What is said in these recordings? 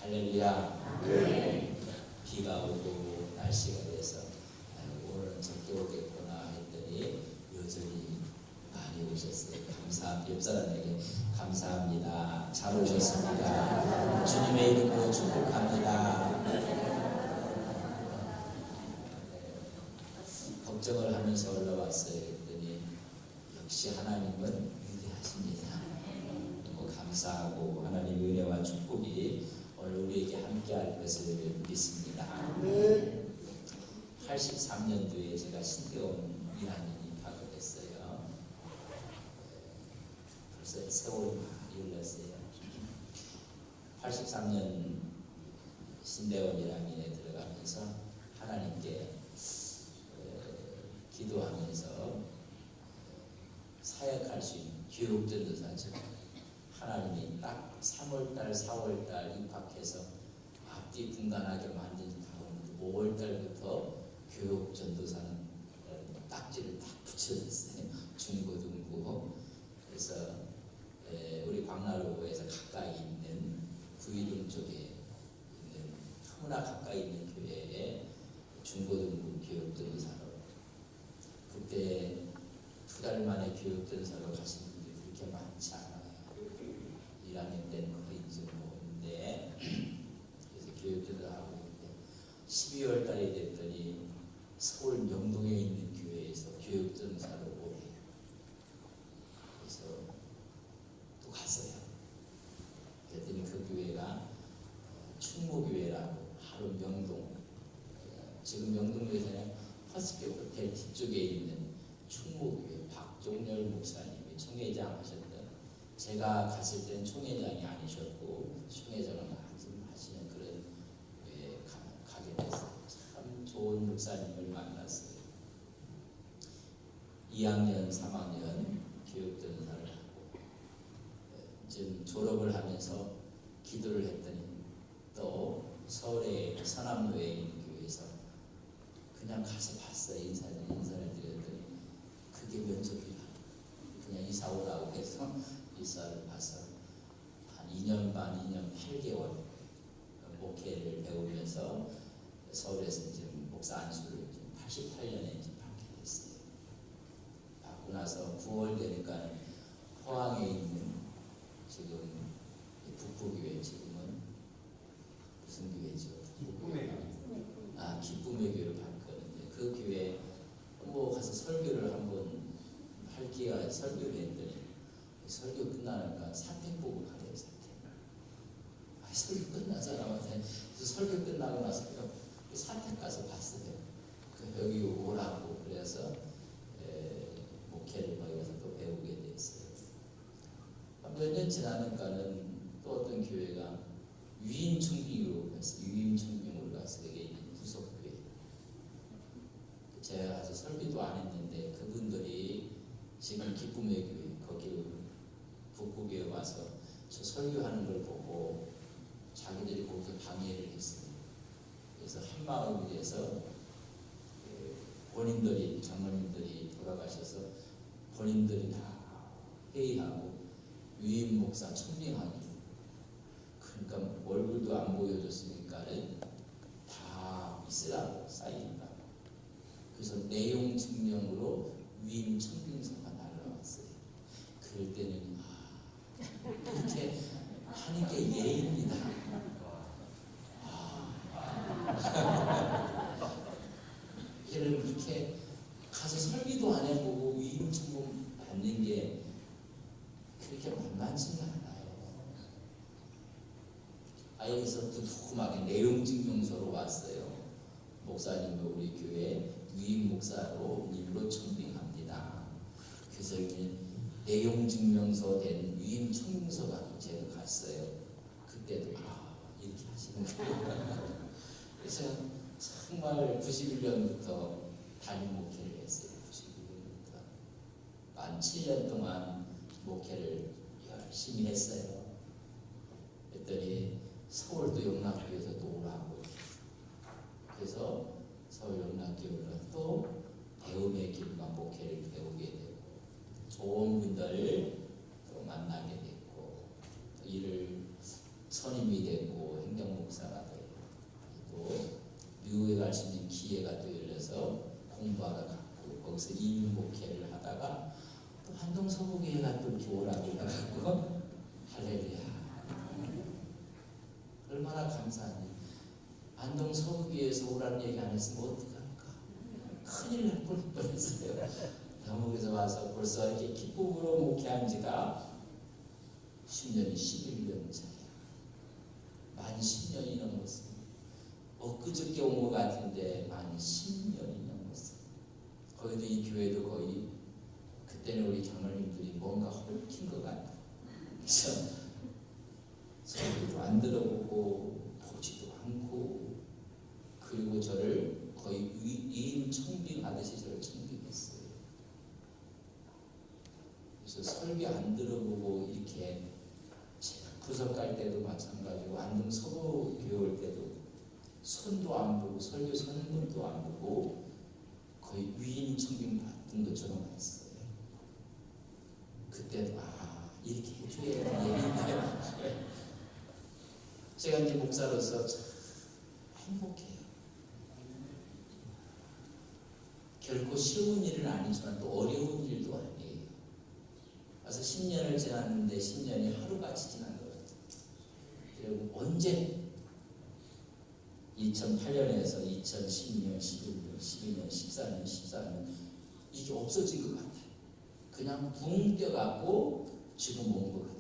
할렐루야. 비가 오고 날씨가 돼서 오늘은 적게 오겠구나 했더니 여전히 많이 오셨어요. 감사합니다. 옆 사람에게 감사합니다. 잘 오셨습니다. 주님의 이름으로 축복합니다. 걱정을 하면서 올라왔어요. 그랬더니 역시 하나님은 위대하십니다. 너무 감사하고 하나님의 은혜와 축복이 오늘 우리에게 함께할 것을 믿습니다. 83년도에 제가 신대원 1학년이 입학을 했어요. 벌써 세월이 많이 흘렀어요. 83년 신대원 1학년에 들어가면서 하나님께 기도하면서 사역할 수 있는 교육전도사죠. 하나님이 딱 3월달, 4월달 입학해서 앞뒤 분간하게 만든 다음 5월달부터 교육전도사는 딱지를 딱 붙여줬어요. 중고등부. 그래서 우리 광나루에서 가까이 있는 구이동 쪽에 있는 너무나 가까이 있는 교회에 중고등부 교육전도사로 그때 2달 만에 교육전도사로 가신 분들이 그렇게 많지 않아요. 1학년 때는 거의 이제 모르는데 그래서 교육전도사 하고 있는데 12월 달이 됐더니 서울 명동에 있는 교회에서 교육전도사로 오래요. 그래서 또 갔어요. 그랬더니 그 교회가 충무교회라고 하루 명동 지금 명동교회는 허스피 호텔 뒤쪽에 있는 충무교회 박종렬 목사님이 총회장 하셨던 제가 갔을 때는 총회장이 아니셨고 총회장을 하시는 그런 교회에 가게 됐어요. 참 좋은 목사님을 만났어요. 2학년, 3학년 교육전도사를 하고 지금 졸업을 하면서 기도를 했더니 또 서울의 서남로에 있는 교회에서 그냥 가서 봤어요. 인사를 드렸더니 그게 면접이라 그냥 이사 오라고 해서 이사를 가서 한 2년 반, 2년 8개월 목회를 배우면서 서울에서 지금 목사 안수를 88년에 받게 됐어요. 받고 나서 9월 되니까 포항에 있는 지금 북부교회 지금은 무슨 교회죠? 기쁨의 교회를 받거든요. 그 교회 가서 설교를 한번 할 기회가 설교를 했더니 설교 끝나니까 사택 보고 가래요. 사택. 설교 끝나잖아. 그래서 설교 끝나고 나서 사택 가서 봤어요. 여기 오라고 그래서 목회를 거기서 또 배우게 됐어요. 몇 년 지나니까는 또 어떤 교회가 유임청빙으로 갔어요. 유임청빙으로 가서 여기 있는 구석교회. 제가 가서 설교도 안 했는데 그분들이 지금 기쁨의 교회 거기 북부교회 와서 저 설교하는 걸 보고 자기들이 거기서 강의를 했어요. 그래서 한 마음이 돼서 본인들이 장로님들이 돌아가셔서 본인들이 다 회의하고 유임 목사 청빙하기. 그러니까 얼굴도 안 보여줬으니까는 다 있으라고 쌓인다. 그래서 내용 증명으로 유임 청빙서가 날라왔어요. 그럴 때는 이렇게 하는 게 예입니다. 얘를 이렇게 가서 설교도 안 해보고 유임 청빙 받는 게 그렇게 만만치가 않아요. 여기서 두툼하게 내용 증명서로 왔어요. 목사님은 우리 교회 유임 목사로 일로 청빙합니다. 그래서 내용 증명서 된 유임 청빙서가 제가 갔어요. 그때도 이렇게 하시는 거예요. 그래서 정말 91년부터 담임 목회를 했어요. 91년부터 만 7년 동안 목회를 열심히 했어요. 그랬더니 서울도 영락교회에서 또 오라고. 그래서 서울 영락교회로 또 배움의 길과 목회를 배우게 되고 좋은 분들을 또 만나게 됐고 일을 선임이 되고 행정목사가 되고 또 미국에 갈 수 있는 기회가 또 열려서 공부하러 갔고 거기서 이민목회를 하다가 또 한동서부교회가 또 교라고 해가지고 할렐루야 얼마나 감사하니. 안동서부교회에서 오라는 얘기 안 했으면 어떡할까. 큰일 날 뻔했어요. 영국에서 와서 벌써 이렇게 기쁨으로 목회한 지가 10년이 11년 차야. 만 10년이 넘었어요. 엊그저께 온 것 같은데 만 10년이 넘었어요. 거기도 이 교회도 거의 그때는 우리 장로님들이 뭔가 홀킨 것 같아요. 그래서 설교도 안 들어보고 보지도 않고 그리고 저를 거의 위임 청빙하듯이 저를 청빙했어요. 그래서 설교 안 들어보고 이렇게 제가 구석 갈 때도 마찬가지고 안동 서부교회 올 때도 손도 안 보고 설교 선문도 안 보고 거의 위임 청빙 받은 것처럼 했어요. 그때도 이렇게 해줘야 되는데 제가 이제 목사로서 참 행복해요. 결코 쉬운 일은 아니지만 또 어려운 일도 아니에요. 와서 10년을 지났는데 10년이 하루같이 지난 것 같아요. 그리고 언제 2008년에서 2012년, 11년, 12년, 14년, 14년 이게 없어진 것 같아요. 그냥 붕 떠갖고 지금 온 것 같아요.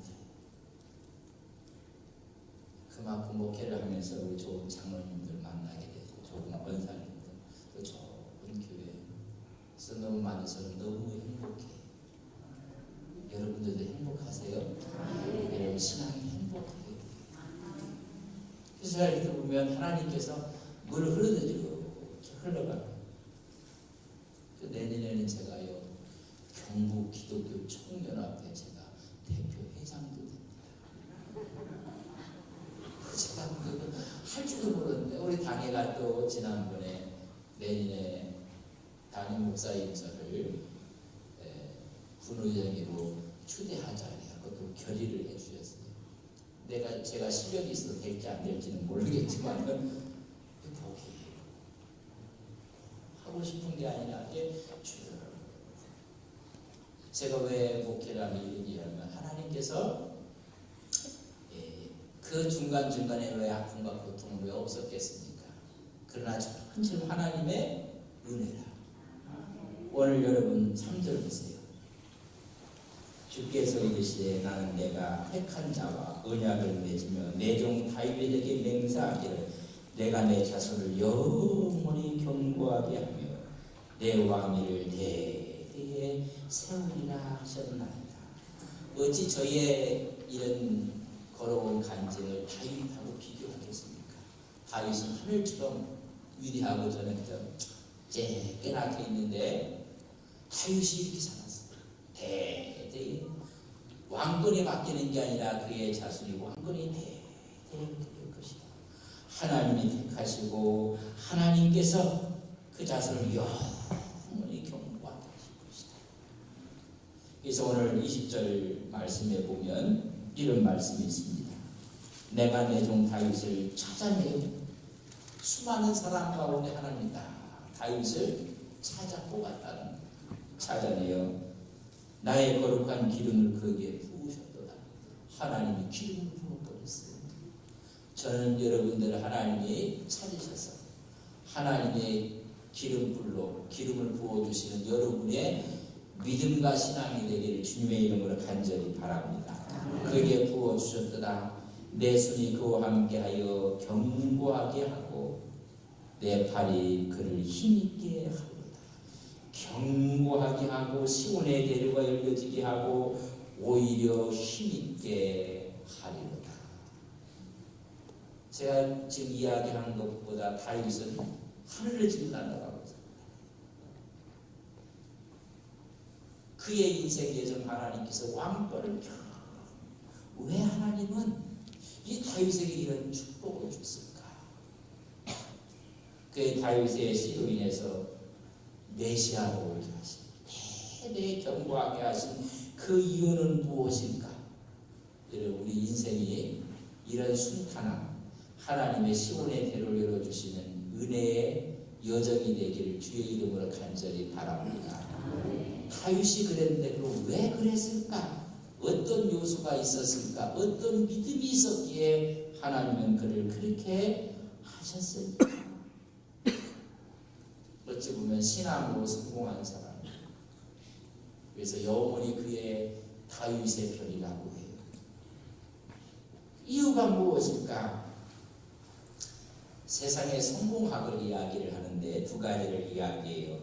그만큼 목회를 하면서 우리 좋은 장로님들 만나게 되고 좋은 권사님들 또 좋은 교회에서 너무 많아서 너무 행복해요. 여러분들도 행복하세요? 여러분 신앙이 행복해요. 그래서 제가 이렇게 보면 하나님께서 물을 흘러가요. 내년에는 제가요 경북 기독교 총연합회 제가 대표 회장도 됩니다. 제가 그거 할 줄도 모르는데 우리 당회가 또 지난번에 내년에 담임 목사인 저를 분의장으로 추대하자 해서 또 결의를 해주셨어요. 제가 실력이 있어서 될지 안 될지는 모르겠지만 복이에요. 하고 싶은 게 아니라 제가 왜 목회를 하는 얘기하면 하나님께서 그 중간중간에 왜 아픔과 고통은 왜 없었겠습니까? 그러나 전체 하나님의 은혜라. 오늘 여러분 3절 보세요. 주께서 이르시되 나는 내가 택한 자와 언약을 맺으며 내 종 다윗에게 맹세하기를 내가 내 자손을 영원히 견고하게 하며 내 왕위를 대대에 세우리라 하셨나이다. 어찌 저의 이런 걸어온 간증을 다윗하고 비교하겠습니까? 다윗은 하늘처럼 위대하고 저는 좀 깨끗하게 있는데 다윗이 이렇게 살았어요. 대대에 왕권이 바뀌는 게 아니라 그의 자손이 왕권이 대대에 될 것이다. 하나님이 택하시고 하나님께서 그 자손을 영원히 견고하게 하실 것이다. 그래서 오늘 20절 말씀에 보면 이런 말씀이 있습니다. 내가 내 종 다윗을 찾아내요. 수많은 사람 가운데 하나님이 다윗을 찾아 뽑았다는 찾아내요. 나의 거룩한 기름을 그에게 부으셨도다. 하나님이 기름을 부어버렸어요. 저는 여러분들 하나님이 찾으셔서 하나님의 기름불로 기름을 부어주시는 여러분의 믿음과 신앙이 되기를 주님의 이름으로 간절히 바랍니다. 그에게 부어주셨도다. 내 손이 그와 함께하여 견고하게 하고 내 팔이 그를 힘있게 하리로다. 견고하게 하고 시온의 대류가 열려지게 하고 오히려 힘있게 하리로다. 제가 지금 이야기하는 것보다 다윗은 하늘을 지금 날아가고 있습니다. 그의 인생 예정 하나님께서 왕권을 왜 하나님은 이 다윗에게 이런 축복을 줬을까? 그의 다윗의 씨로 인해서 메시아로 오게 하신 대대 견고하게 하신 그 이유는 무엇일까? 여러분 우리 인생이 이런 순탄함, 하나님의 시온의 대로를 열어주시는 은혜의 여정이 되기를 주의 이름으로 간절히 바랍니다. 다윗이 그랬는데 그럼 왜 그랬을까? 어떤 요소가 있었을까? 어떤 믿음이 있었기에 하나님은 그를 그렇게 하셨을까? 어찌 보면 신앙으로 성공한 사람, 그래서 영원히 그의 다윗의 편이라고 해요. 이유가 무엇일까? 세상의 성공학을 이야기를 하는데 두 가지를 이야기해요.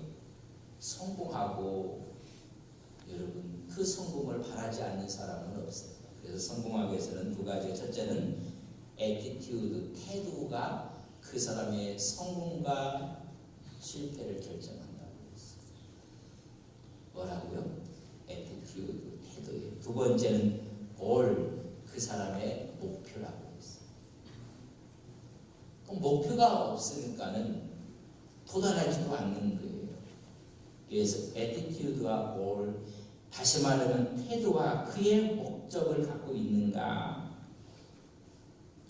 성공하고 여러분 그 성공을 바라지 않는 사람은 없어요. 그래서 성공학에서는 두 가지. 첫째는 attitude, 태도가 그 사람의 성공과 실패를 결정한다고 했어요. 뭐라고요? attitude, 태도예요. 두 번째는 goal, 그 사람의 목표라고 했어요. 그럼 목표가 없으니까는 도달하지도 않는 거예요. 그래서 attitude와 goal, 다시 말하면 태도와 그의 목적을 갖고 있는가?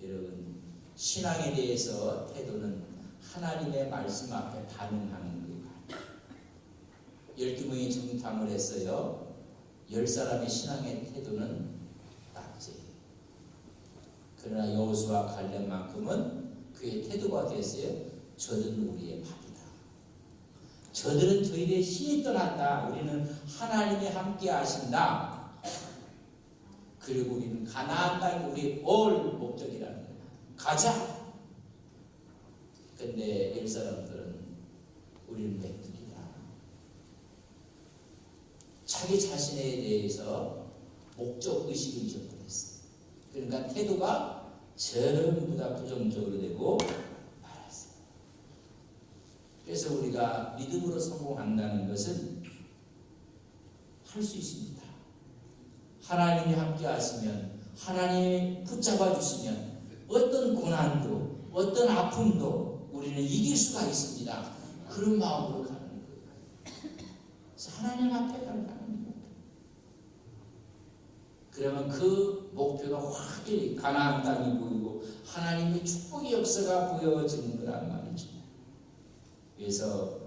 여러분, 신앙에 대해서 태도는 하나님의 말씀 앞에 반응하는 거예요. 12명이 정탐을 했어요. 10사람의 신앙의 태도는 낙제예요. 그러나 여호수아 갈렙만큼은 그의 태도가 됐어요. 저들은 우리의 밥이다. 저들은 저희의 신이 떠났다. 우리는 하나님이 함께 하신다. 그리고 우리는 가나안 땅이 우리의 올 목적이라는 거예요. 가자. 근데 일 사람들은 우리는 백들이다. 자기 자신에 대해서 목적 의식을 잊어버렸어요. 그러니까 태도가 전부 다 부정적으로 되고 말았어요. 그래서 우리가 믿음으로 성공한다는 것은 할 수 있습니다. 하나님이 함께 하시면, 하나님이 붙잡아 주시면 어떤 고난도, 어떤 아픔도 우리는 이길 수가 있습니다. 그런 마음으로 가는 거예요. 그래서 하나님 앞에 가는 거예요. 그러면 그 목표가 확실히 가나안 땅이 보이고 하나님의 축복의 역사가 보여지는 거란 말이죠. 그래서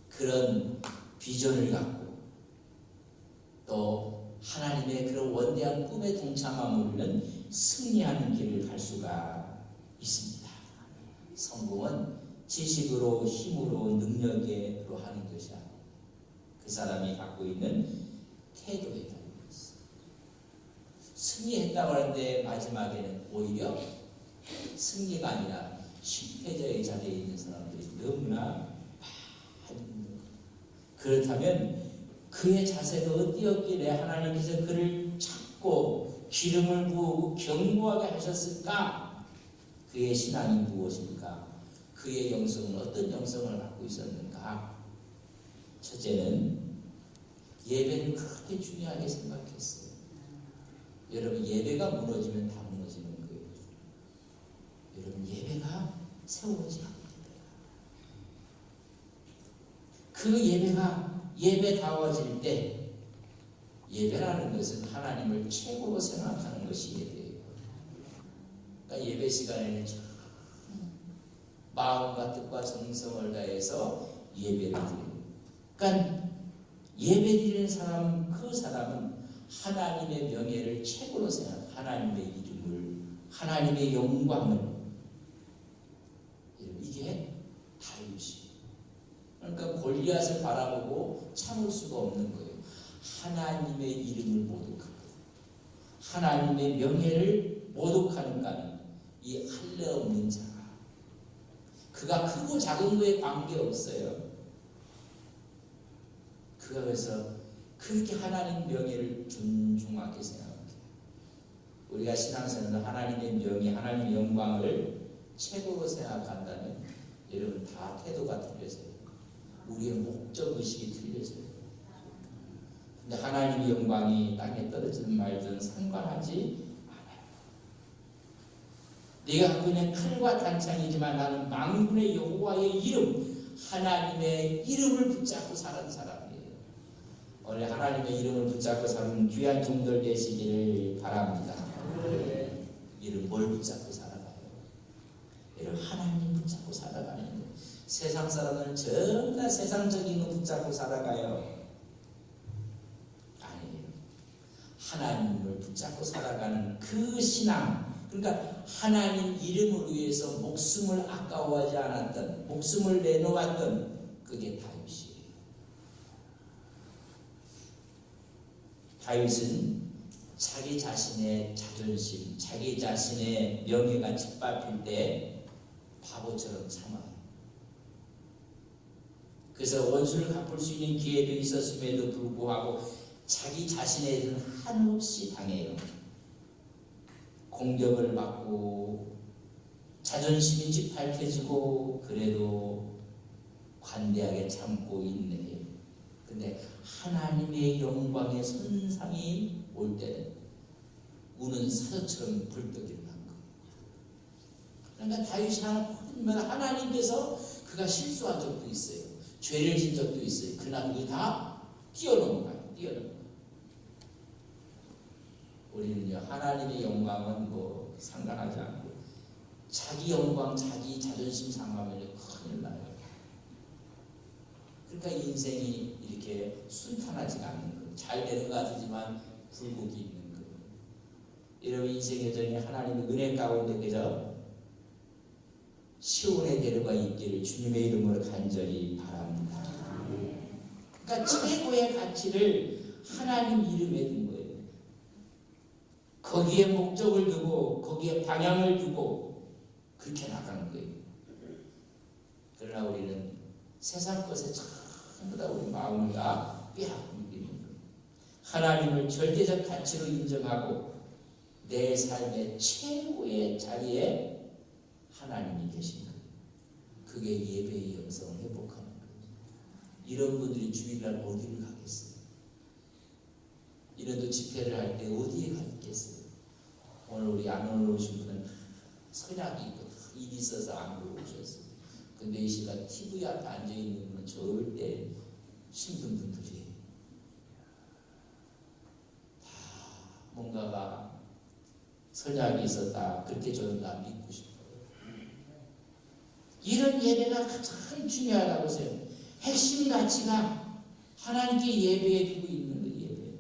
그런 비전을 갖고 또 하나님의 그런 원대한 꿈에 동참함으로 우리는 승리하는 길을 갈 수가 있습니다. 성공은 지식으로, 힘으로, 능력으로 하는 것이 아니고 그 사람이 갖고 있는 태도에 달려 있어요. 승리했다고 하는데 마지막에는 오히려 승리가 아니라 실패자의 자리에 있는 사람들이 너무나 많은 거예요. 그렇다면 그의 자세가 어디였길래 하나님께서 그를 찾고 기름을 부으고 견고하게 하셨을까? 그의 신앙이 무엇일까? 그의 영성은 어떤 영성을 갖고 있었는가? 첫째는 예배를 그렇게 중요하게 생각했어요. 여러분, 예배가 무너지면 다 무너지는 거예요. 여러분, 예배가 세워지지 않습니다. 그 예배가 예배다워질 때, 예배라는 것은 하나님을 최고로 생각하는 것이 예배예요. 그러니까 예배 시간에는 마음과 뜻과 정성을 다해서 예배를 드려요. 그러니까 예배 드리는 사람, 그 사람은 하나님의 명예를 최고로 생각, 하나님의 이름을, 하나님의 영광을, 이게 다윗이에요. 그러니까 골리앗을 바라보고 참을 수가 없는 거예요. 하나님의 이름을 모독하고 하나님의 명예를 모독하는가는 이 할례 없는 자가, 그가 크고 작은 거에 관계없어요. 그가 그래서 그렇게 하나님 명예를 존중하게 생각해요. 우리가 신앙생활에서 하나님의 명예, 하나님의 영광을 최고로 생각한다면 여러분 다 태도가 틀려져요. 우리의 목적의식이 틀려져요. 근데 하나님의 영광이 땅에 떨어지든 말든 상관하지 않아요. 네가 갖고 있는 칼과 단창이지만 나는 만군의 여호와의 이름, 하나님의 이름을 붙잡고 사는 사람이에요. 오늘 하나님의 이름을 붙잡고 사는 귀한 종들 되시기를 바랍니다. 이를 뭘 붙잡고 살아가요? 이를 하나님 붙잡고 살아가는 거예요. 세상 사람은 전부 다 세상적인 거 붙잡고 살아가요. 아니에요. 하나님을 붙잡고 살아가는 그 신앙, 그러니까 하나님 이름을 위해서 목숨을 아까워하지 않았던, 목숨을 내놓았던 그게 다윗이에요. 다윗은 자기 자신의 자존심, 자기 자신의 명예가 짓밟힐 때 바보처럼 참아요. 그래서 원수를 갚을 수 있는 기회도 있었음에도 불구하고 자기 자신에 대해서는 한없이 당해요. 공격을 받고 자존심이 짓밟혀지고 그래도 관대하게 참고 인내해요. 근데 하나님의 영광의 손상이 올 때는 우는 사자처럼 불떡 일어난 거예요. 그러니까 다윗이 하나님께서 그가 실수한 적도 있어요. 죄를 진 적도 있어요. 그러나 그게 다 뛰어넘어가요. 우리는요, 하나님의 영광은 뭐 상관하지 않고 자기 영광, 자기 자존심 상하면 큰일 나요. 그러니까 인생이 이렇게 순탄하지가 않는 거예요. 잘 되는 것 같지만 굴곡이 있는 거예요. 여러분 인생 여정에 하나님의 은혜 가운데 그저 시온의 대로가 있기를 주님의 이름으로 간절히 바랍니다. 그러니까 최고의 가치를 하나님 이름에 둔 거예요. 거기에 목적을 두고 거기에 방향을 두고 그렇게 나가는 거예요. 그러나 우리는 세상 것에 전부 다 우리 마음을 다 빼앗고 있는 거예요. 하나님을 절대적 가치로 인정하고 내 삶의 최고의 자리에 하나님이 계신 거예요. 그게 예배의 영성을 회복하는 거예요. 이런 분들이 주일날 어디를 가겠어요? 이래도 집회를 할 때 어디에 가겠어요? 오늘 우리 안 오신 분은 선약이 있고 일이 있어서 안 오셨어요. 근데 이 시간 TV 앞에 앉아있는 분은 절대 힘든 분들이에요. 다 뭔가가 선약이 있었다. 그렇게 저는 다 믿고 싶어요. 이런 예배가 가장 중요하다고 해요. 핵심 가치가 하나님께 예배해 두고 있는 그 예배.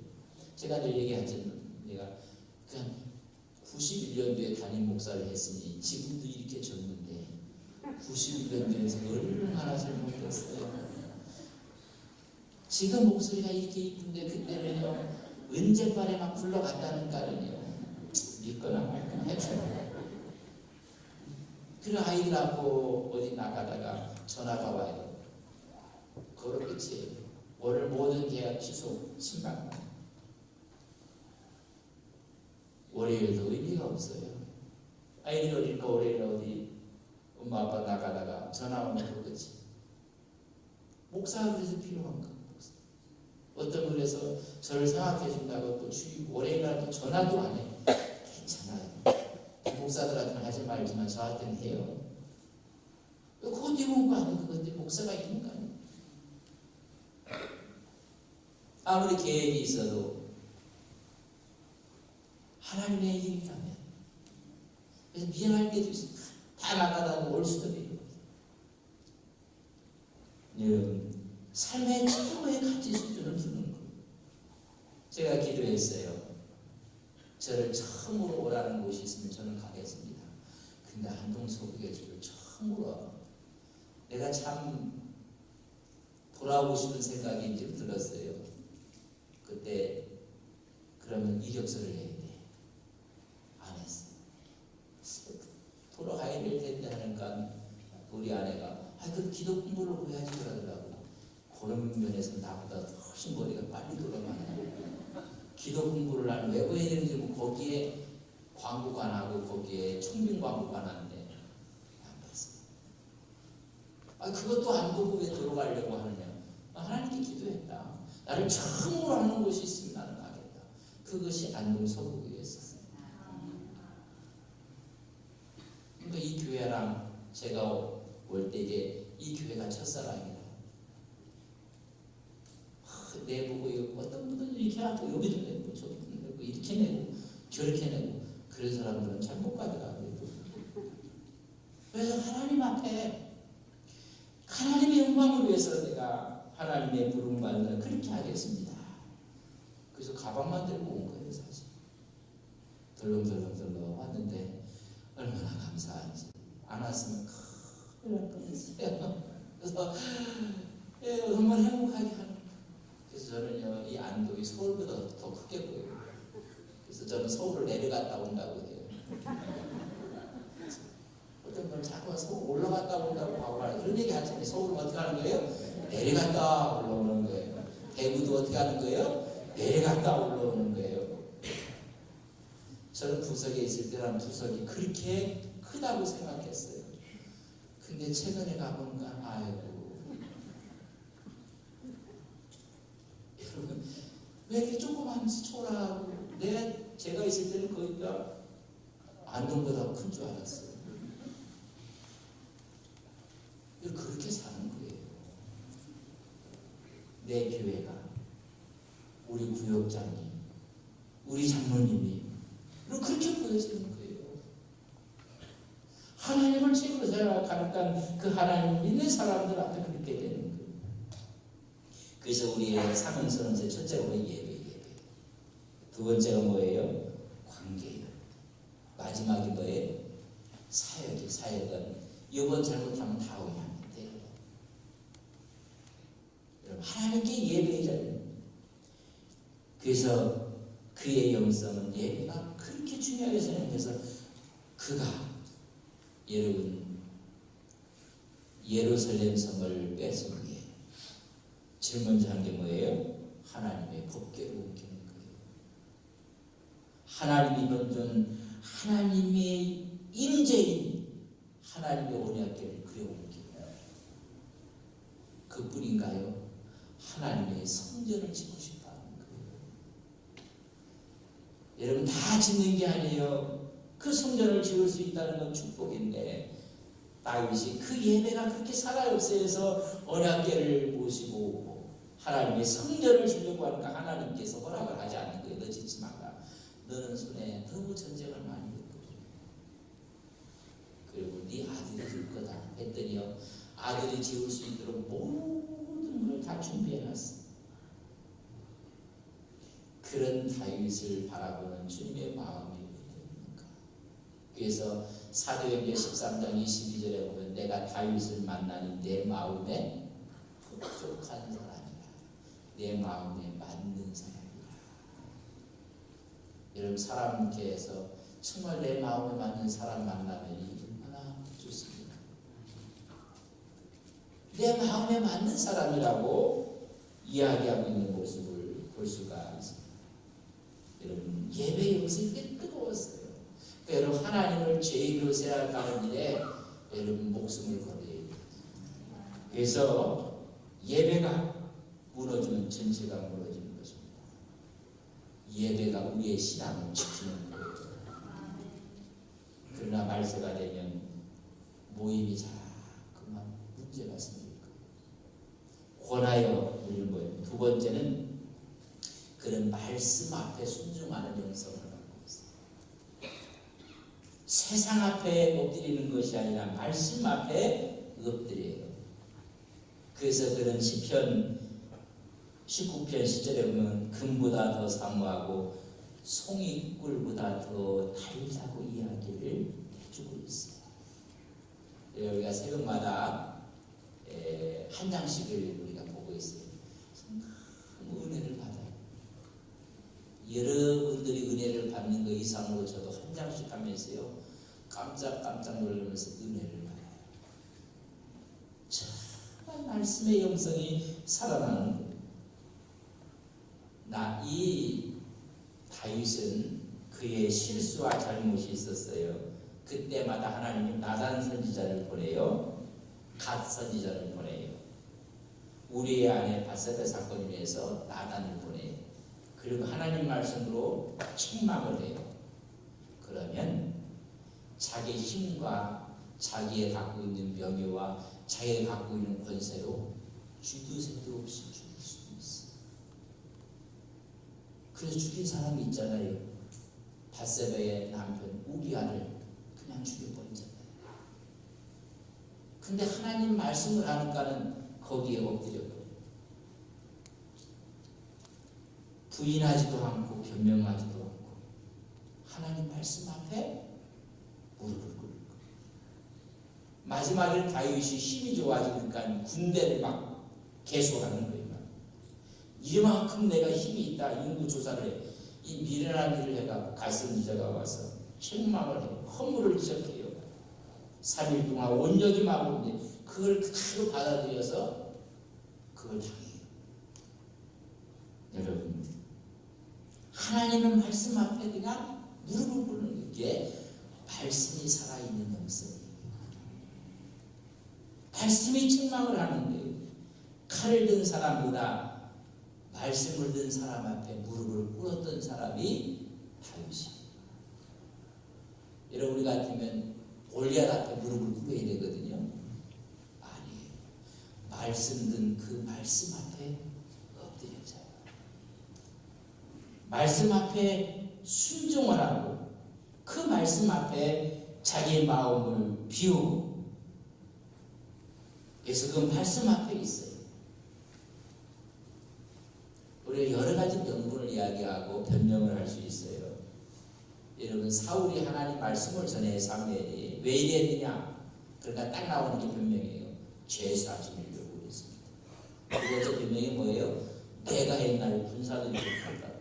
제가 늘 얘기하죠. 내가 그냥 91년도에 담임 목사를 했으니 지금도 이렇게 젊은데 91년도에서 얼마나 잘못했어요. 지금 목소리가 이렇게 이쁜데 그때는요 은쟁반에 막 불러갔다는가는요 믿거나 말거나 했어요. 그런 아이들하고 어디 나가다가 전화가 와요. 그렇겠지. 오늘 모든 계약 취소 10만 원. 월요일도 의미가 없어요. 아이들이 어딜까 월요일에 어디 엄마 아빠 나가다가 전화 오면 그거지. 목사가 그래서 필요한가? 어떤 분에서 저를 생각해 준다고 또 월요일날 또 전화도 안 해. 괜찮아요. 목사들한테는 하지 말지만 저한테는 해요. 그것 때문에 거 아니에요. 그것 때문에 목사가 있는 거 아니에요. 아무리 계획이 있어도 하나님의 일이라면 그래서 미안할 때도 있어요. 다 나가다가 올 수도 있고. 여러분 삶의 최고의 가치 수준을 두는 거예요. 제가 기도했어요. 저를 처음으로 오라는 곳이 있으면 저는 가겠습니다. 근데 안동서구에 저를 처음으로 내가 참 돌아오고 싶은 생각이 이제 들었어요. 그때 그러면 이력서를 내야 돼. 안 했어. 돌아가야 될 텐데 하니까 우리 아내가 그 기도 공부를 해야지 그러더라고. 그런 면에서 나보다 훨씬 머리가 빨리 돌아가는 기도 공부를 하는 외부에 되는지 뭐 거기에 광고가 나고 거기에 청빙 광고가 나는데 안 봤어. 그것도 안 보고 왜 들어가려고 하느냐. 하나님께 기도했다. 나를 처음으로 하는 곳이 있으면 나는 가겠다. 그것이 안동 서구교회였었어요. 그러니까 이 교회랑 제가 올 때에 이 교회가 첫사랑이에요. 내보고 어떤 분들은 이렇게 하고 여기도 내고 저기도 내고 이렇게 내고 저렇게 내고 그런 사람들은 잘 못 가더라고요. 그래서 하나님 앞에 하나님의 영광을 위해서 내가 하나님의 부름을 받는 그렇게 하겠습니다. 그래서 가방만 들고 온 거예요. 사실 덜렁덜렁 왔는데 얼마나 감사한지. 안 왔으면 큰일 날 뻔했어요. 그래서 정말 행복하게 하는 거예요. 그래서 저는요, 이 안동이 서울보다 더 크게 보여요. 그래서 저는 서울을 내려갔다 온다고 해요. 어떤 분은 자꾸 서울 올라갔다 온다고 하고 그런 얘기 하잖아요. 서울은 어떻게 하는 거예요? 내려갔다 올라오는 거예요. 대구도 어떻게 하는 거예요? 내려갔다 올라오는 거예요. 저는 부석에 있을 때는 부석이 그렇게 크다고 생각했어요. 근데 최근에 가보니까 아이고, 여러분 왜 이렇게 조그만지 초라하고, 제가 있을 때는 거의 다 안동보다 큰 줄 알았어요. 그렇게 사는 거예요. 내 교회가, 우리 구역장이, 우리 장로님이 그렇게 보여지는 거예요. 하나님을 최고로 생각하니까 그 하나님 믿는 사람들 앞에 그렇게 되는 거예요. 그래서 우리의 사명선언서의 첫째가 뭐예요? 예배. 두 번째가 뭐예요? 관계예요. 마지막이 뭐예요? 사역이에요. 사역은 이번 잘못하면 다 오해하면 돼요. 여러분, 하나님께 예배잖아요. 그래서 그의 영성은 예배가 그렇게 중요하게 생각해서 그가, 여러분, 예루살렘 성을 뺏은 후에 제일 먼저 한 게 뭐예요? 하나님의 법궤를 옮기는 거예요. 하나님이 던진 하나님의 임재인 하나님의 언약궤를 그려 옮기는 거예요. 그뿐인가요? 하나님의 성전을 짓고 싶다는 거예요. 여러분, 다 짓는 게 아니에요. 그 성전을 지을 수 있다는 건 축복인데, 다윗이 그 예배가 그렇게 살아없어서 언약궤를 모시고 오고 하나님의 성전을 주려고 하니까 하나님께서 허락을 하지 않는 거예요. 너 짓지 마라. 너는 손에 너무 전쟁을 많이 했거든. 그리고 네 아들이 질 거다 했더니요, 아들이 지을 수 있도록 모든 걸 다 준비해놨어. 그런 다윗을 바라보는 주님의 마음이 어떻습니까? 그래서 사도행전 13장 22절에 보면 내가 다윗을 만나니 내 마음에 흡족한 사람이라, 내 마음에 맞는 사람이라. 여러분, 사람께서 정말 내 마음에 맞는 사람 만나면 얼마나 좋습니다. 내 마음에 맞는 사람이라고 이야기하고 있는 모습을 볼 수가 있습니다. 여러분, 예배의 모습이 꽤 뜨거웠어요. 그러니까 여러분, 하나님을 죄인으로 생각하는 일에 여러분 목숨을 걸어야 돼요. 그래서 예배가 무너지면 전체가 무너지는 것입니다. 예배가 우리의 신앙을 지키는 거예요. 그러나 말세가 되면 모임이 자꾸만 문제가 생길 거예요. 권하여 누리는 거예요. 두 번째는 그런 말씀 앞에 순종하는 영성을 갖고 있어요. 세상 앞에 엎드리는 것이 아니라 말씀 앞에 엎드려요. 그래서 그런 시편 19편 10절에 보면 금보다 더 사모하고 송이꿀보다 더 달다고 이야기를 해주고 있어요. 우리가 새벽마다 한 장씩을 우리가 보고 있어요. 너무 은혜를 받아요. 여러분들이 은혜를 받는 것 이상으로 저도 한 장씩 하면서요, 깜짝 놀라면서 은혜를 받아요. 정말 말씀의 영성이 살아나는 거예요. 이 다윗은 그의 실수와 잘못이 있었어요. 그때마다 하나님이 나단 선지자를 보내요. 갓 선지자를 보내요. 우리의 아내 바세바 사건을 위해서 나단을 보내요. 그리고 하나님 말씀으로 책망을 해요. 그러면 자기 힘과 자기의 갖고 있는 명예와 자기가 갖고 있는 권세로 쥐도 새도 없이 죽일 수 있어요. 그래서 죽인 사람이 있잖아요. 밧세바의 남편 우리아를 그냥 죽여버리잖아요. 근데 하나님 말씀을 하니까는 거기에 엎드려버려요. 부인하지도 않고 변명하지도 않고 하나님 말씀 앞에 무릎을 꿇고, 마지막에는 다윗이 힘이 좋아지니까 군대를 막 개소하는 거예요. 이만큼 내가 힘이 있다 인구 조사를 해. 이 미련한 일을 해가 갈선지자가 와서 책망을 해. 허물을 지적해요. 3일 동안 온역이 막오는데 그걸 그대로 받아들여서 그걸 당해요. 여러분, 하나님의 말씀 앞에 그냥 무릎을 꿇는 게 말씀이 살아있는 영성이에요. 말씀이 책망을 하는데 칼을 든 사람보다 말씀을 든 사람 앞에 무릎을 꿇었던 사람이 다윗이에요. 여러분, 우리 같으면 골리앗 앞에 무릎을 꿇어야 되거든요. 아니에요. 말씀 든 그 말씀 앞에 엎드려져요. 말씀 앞에 순종을 하고 그 말씀 앞에 자기의 마음을 비우고, 그래서 그 말씀 앞에 있어요. 우리가 여러 가지 명분을 이야기하고 변명을 할 수 있어요. 여러분, 사울이 하나님 말씀을 전해 사무엘이 왜 이랬느냐? 그러니까 딱 나오는 게 변명이에요. 제사 지내려고 그랬습니다. 두 번째 변명이 뭐예요? 내가 옛날에 군사들이 한다고.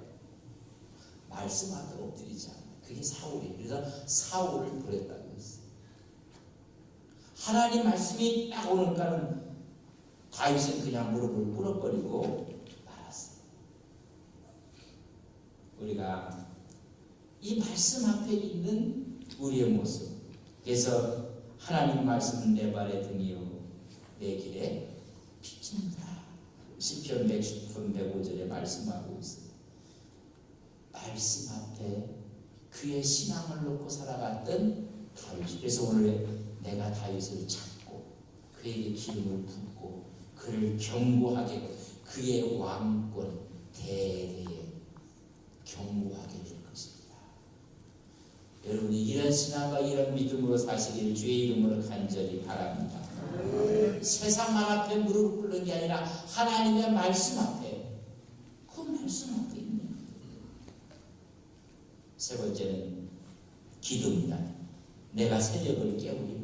말씀 앞에 엎드리지 않아요. 그게 사울이에요. 그래서 사울을 버렸다고 했어요. 하나님 말씀이 딱 오니까는 다윗은 그냥 무릎을 꿇어버리고 말았어요. 우리가 이 말씀 앞에 있는 우리의 모습, 그래서 하나님 말씀은 내 발의 등이요 내 길에 빛입니다. 시편 110편 105절에 말씀하고 있어요. 말씀 앞에 그의 신앙을 놓고 살아갔던 다윗. 그래서 오늘 내가 다윗을 찾고 그에게 기름을 붓고 그를 경고하게, 그의 왕권 대대에 경고하게 될 것입니다. 여러분이 이런 신앙과 이런 믿음으로 사시기를 주의 이름으로 간절히 바랍니다. 세상 말 앞에 무릎을 꿇는 게 아니라 하나님의 말씀 앞에, 그 말씀 앞에 있는 거예요. 세 번째는 기도입니다. 내가 새벽을 깨우립니다.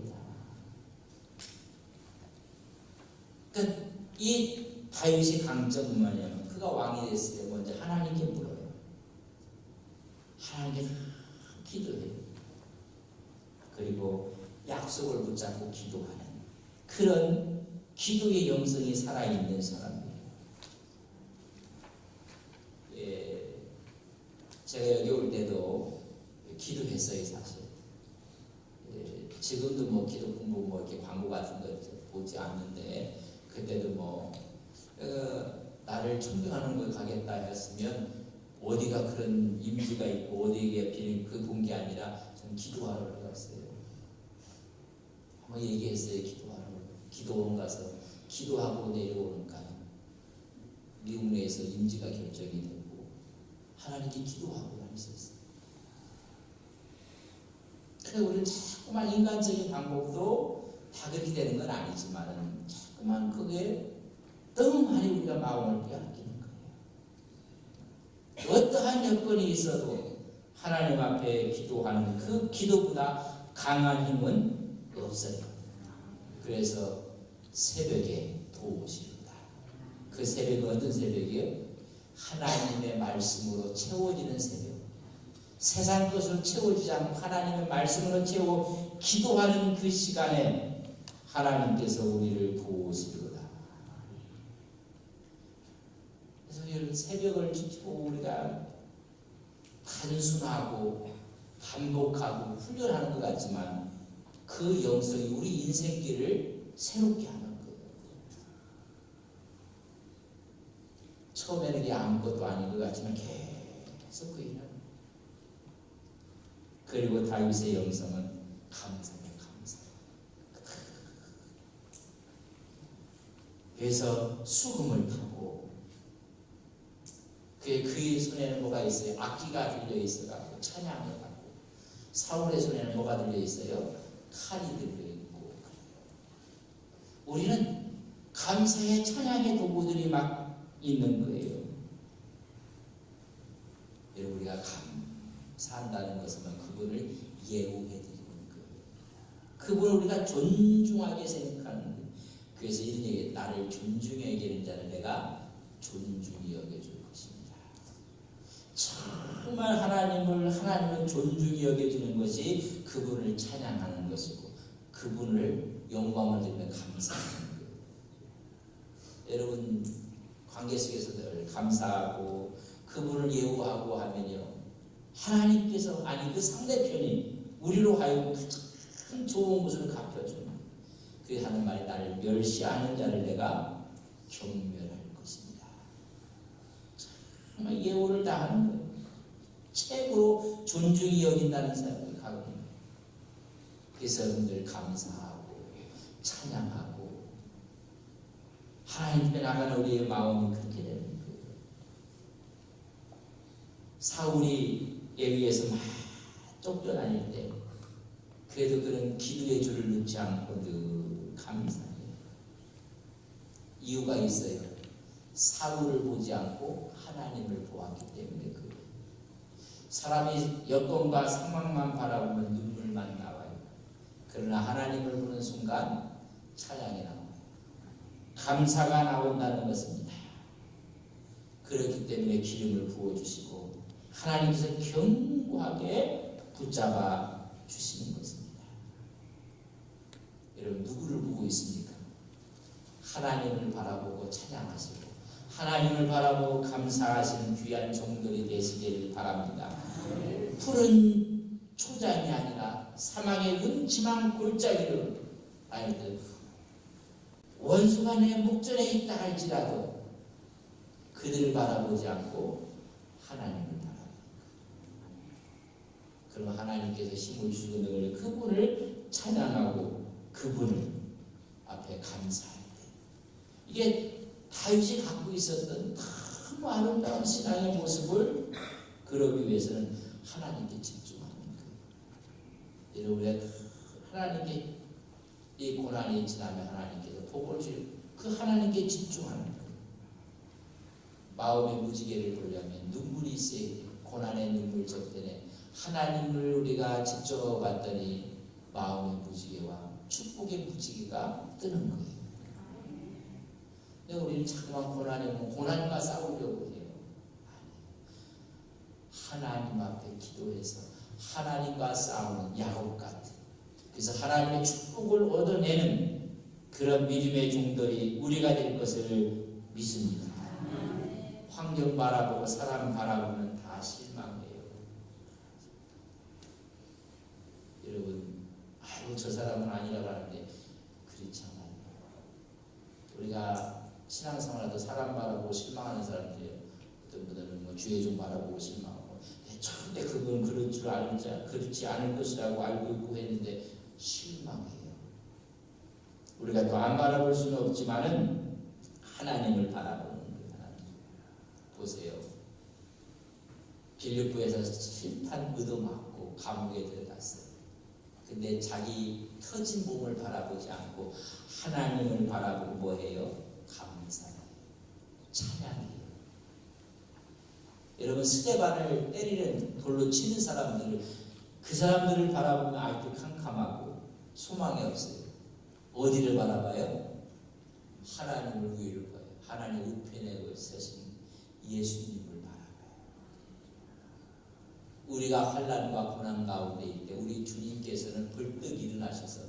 그러니까 이 다윗의 강점은 뭐냐면 그가 왕이 됐을 때 먼저 하나님께 물어요. 하나님께 기도해요. 그리고 약속을 붙잡고 기도하는 그런 기도의 영성이 살아있는 사람이에요. 제가 여기 올 때도 기도했어요, 사실. 지금도 뭐 기도 공부 뭐 이렇게 광고 같은 거 보지 않는데, 그때도 나를 청빙하는 걸 가겠다 했으면 어디가 그런 이미지가 있고 어디에 비는 그 본 게 아니라 저는 기도하러 갔어요. 한번 얘기했어요. 기도원 가서 기도하고 내려오니까 미국 내에서 임지가 결정이 되고 하나님께 기도하고 있었어요. 근데 우리는 자꾸만 인간적인 방법도 다 그렇게 되는 건 아니지만 자꾸만 그게 너무 많이 우리가 마음을 빼앗기는 거예요. 어떠한 여건이 있어도 하나님 앞에 기도하는 그 기도보다 강한 힘은 없어요. 그래서 새벽에 도우십니다. 그 새벽은 어떤 새벽이요? 하나님의 말씀으로 채워지는 새벽. 세상 것으로 채워지지 않고 하나님의 말씀으로 채워 기도하는 그 시간에 하나님께서 우리를 도우시리로다. 그래서 여러분, 새벽을 지키고 우리가 단순하고 반복하고 훈련하는 것 같지만 그 영성이 우리 인생길을 새롭게 하는 거예요. 처음에는 이게 아무것도 아닌 것 같지만 계속 그 일을. 그리고 다윗의 영성은 감사해. 그래서 수금을 타고, 그의 손에는 뭐가 있어요? 악기가 들려 있어가지고 찬양을 하고, 사울의 손에는 뭐가 들려 있어요? 칼이 들려 있고. 우리는 감사의 찬양의 도구들이 막 있는 거예요. 여러분, 우리가 감사한다는 것은 그분을 예우해 드리는 거예요. 그분을 우리가 존중하게 생각하는 거예요. 그래서 이런 얘기, 나를 존중히 여기는 자는 내가 존중히 여겨줄 것입니다. 정말 하나님을 존중히 여겨주는 것이 그분을 찬양하는 것이고, 그분을 영광을 드리며 감사하는 거예요. 여러분, 관계 속에서 늘 감사하고 그분을 예우하고 하면요, 하나님께서, 아니 그 상대편이 우리로 하여금 가장 좋은 것을 갚혀주는 거예요. 그 하는 말이, 나를 멸시하는 자를 내가 경멸할 것입니다. 정말 예우를 다하는 거예요. 최고로 존중이 여긴다는 생각을 갖고 있는 거예요. 그래서 여러분들 감사하고 찬양하고 하나님 앞에 나가는 우리의 마음이 그렇게 되는 거예요. 사울이 의해서 막 쫓겨다닐 때 그래도 그는 기도의 줄을 놓지 않고 늘 감사해요. 이유가 있어요. 사울을 보지 않고 하나님을 보았기 때문에 그래요. 사람이 여건과 상황만 바라보면 눈물만 나와요. 그러나 하나님을 보는 순간 찬양이 나와요. 감사가 나온다는 것입니다. 그렇기 때문에 기름을 부어주시고 하나님께서 견고하게 붙잡아 주시는 것입니다. 여러분, 누구를 보고 있습니까? 하나님을 바라보고 찬양하시고 하나님을 바라보고 감사하시는 귀한 종들이 되시기를 바랍니다. 푸른 초장이 아니라 사막의 음침한 골짜기로, 아니 원수가 내 목전에 있다 할지라도 그들을 바라보지 않고 하나님을 바라봅니다. 그럼 하나님께서 힘을 주시고 늘 그분을 찬양하고 그분을 앞에 감사할 때, 이게 다윗이 갖고 있었던 너무 아름다운 신앙의 모습을 그러기 위해서는 하나님께 집중하는 거예요. 여러분, 우리가 하나님께 이 고난이 지나면 하나님께서 복을 주시고 그 하나님께 집중하는 거예요. 마음의 무지개를 보려면 눈물이 있어야 돼요. 고난의 눈물 적대에 하나님을 우리가 지켜봤더니 마음의 무지개와 축복의 무지개가 뜨는 거예요. 근데 우리는 자꾸만 고난에 오면 고난과 싸우려고 해요. 하나님 앞에 기도해서 하나님과 싸우는 야곱 같은, 그래서 하나님의 축복을 얻어내는 그런 믿음의 종들이 우리가 될 것을 믿습니다. 환경 바라보고 사람 바라보면 다 실망해요. 여러분, 아이고 저 사람은 아니라고 하는데 그렇지 않아요. 우리가 신앙생활도 사람 바라보고 실망하는 사람들이에요. 어떤 분들은 뭐 주의 종 바라보고 실망하고, 절대 그건 그럴 줄 그렇지 않을 것이라고 알고 있고 했는데 실망해요. 우리가 또 안 바라볼 수는 없지만은 하나님을 바라보는 거예요. 하나님. 보세요. 빌립보에서 실탄 얻어맞고 감옥에 들어갔어요. 근데 자기 터진 몸을 바라보지 않고 하나님을 바라보고 뭐해요? 감사해요. 찬양해요. 여러분, 스데반을 때리는 돌로 치는 사람들, 그 사람들을 바라보면 아직도 캄캄하고 소망이 없어요. 어디를 바라봐요? 하나님을 위를 봐요. 하나님 우편에 서신 예수님을 바라봐요. 우리가 환난과 고난 가운데 있을 때 우리 주님께서는 벌떡 일어나셔서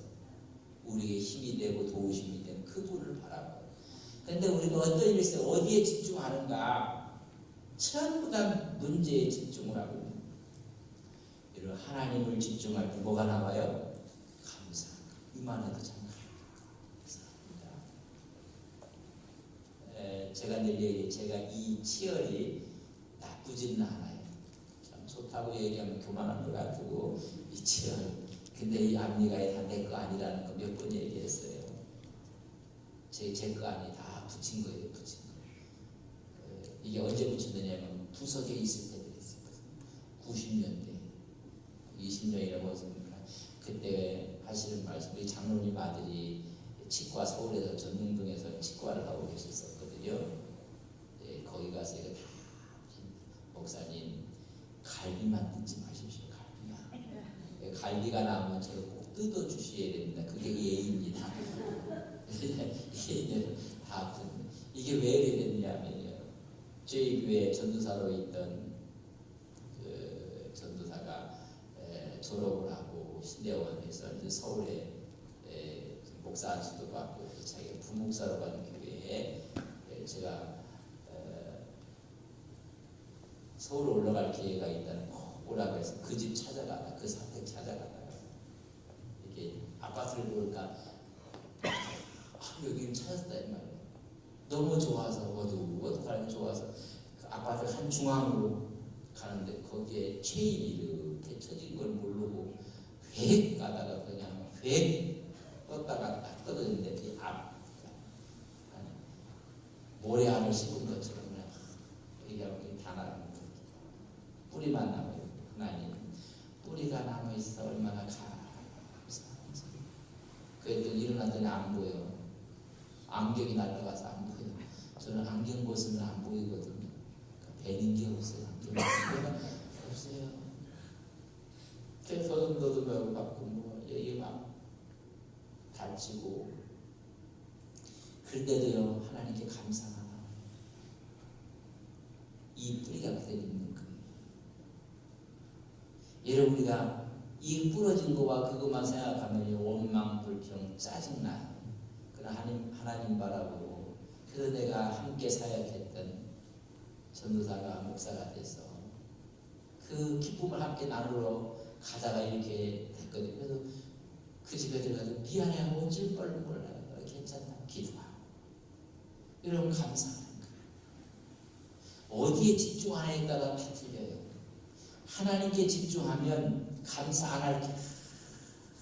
우리의 힘이 되고 도우심이 되는 그분을 바라봐요. 그런데 우리가 어떤 일이 있어요? 어디에 집중하는가? 전부 다 문제에 집중을 하고 있는 거예요. 여러분, 하나님을 집중할 때 뭐가 나와요? 감사. 이만해도 참 감사합니다. 제가 늘 얘기해요. 제가 이 치열이 나쁘지는 않아요. 참 좋다고 얘기하면 교만한 것 같고, 이 치열. 근데 이 앞니가 다 내 거 아니라는 거 몇 번 얘기했어요. 제 거 아니, 다 붙인 거예요. 붙인 거. 이게 언제 붙였느냐면 구석에 있을 때들이 있었거든요. 90년대, 20년이 넘었으니까 그때 하시는 말씀이 장로님 아들이 치과 서울에서 전릉동에서 치과를 하고 계셨었거든요. 예, 거기 가서 이거 다 목사님 갈비만 뜯지 마십시오. 갈비만. 예, 갈비가 나오면 저를 꼭 뜯어 주셔야 됩니다. 그게 예의입니다. 예의는 다 아픈데 이게 왜 이래 됐냐면요. 저희 교회 전도사로 있던 그 전도사가 졸업을 하고 신대원에서 이제 서울에 목사 안수도 받고 자기가 부목사로 가는 교회에 제가 서울 올라갈 기회가 있다는 꼭 오라고 해서 그 집 찾아가다 그 사택 찾아가다가 이게 아파트를 보니까 여기를 찾았다 이 말이에요. 너무 좋아서 어떡하면 좋아서 그 아파트 한 중앙으로 가는데 거기에 체인이 이렇게 쳐진 걸 모르고 획 가다가 그냥 획 떴다가 딱 떨어졌는데 그 앞 모래알을 씹은 것처럼 그냥 이게 다 나가는 거예요. 뿌리만 남아요. 하나님 뿌리가 남아있어 얼마나 감사한지. 그랬더니 일어나더니 안 보여. 안경이 날라가서 안 보여. 저는 안경 벗으면 안 보이거든요. 배는 게 없어요. 안경 없어요. 더듬더듬하고 받고 뭐 여기 막 다치고 그런데도요 하나님께 감사하다. 이 뿌리가 그대로 있는 거예요. 여러분 우리가 이 부러진 거와 그것만 생각하면 원망, 불평, 짜증나요. 그러나 하나님 바라보고 그래서 내가 함께 사역했던 전도사가 목사가 돼서 그 기쁨을 함께 나누러 가다가 이렇게 됐거든요. 그래서 그 집에 들어가서 미안해하고 어쩔 걸 몰라요. 괜찮다. 기도하고. 여러분 감사하는 거예요. 어디에 집중하느냐에 따라 다 틀려요. 하나님께 집중하면 감사 안 할 게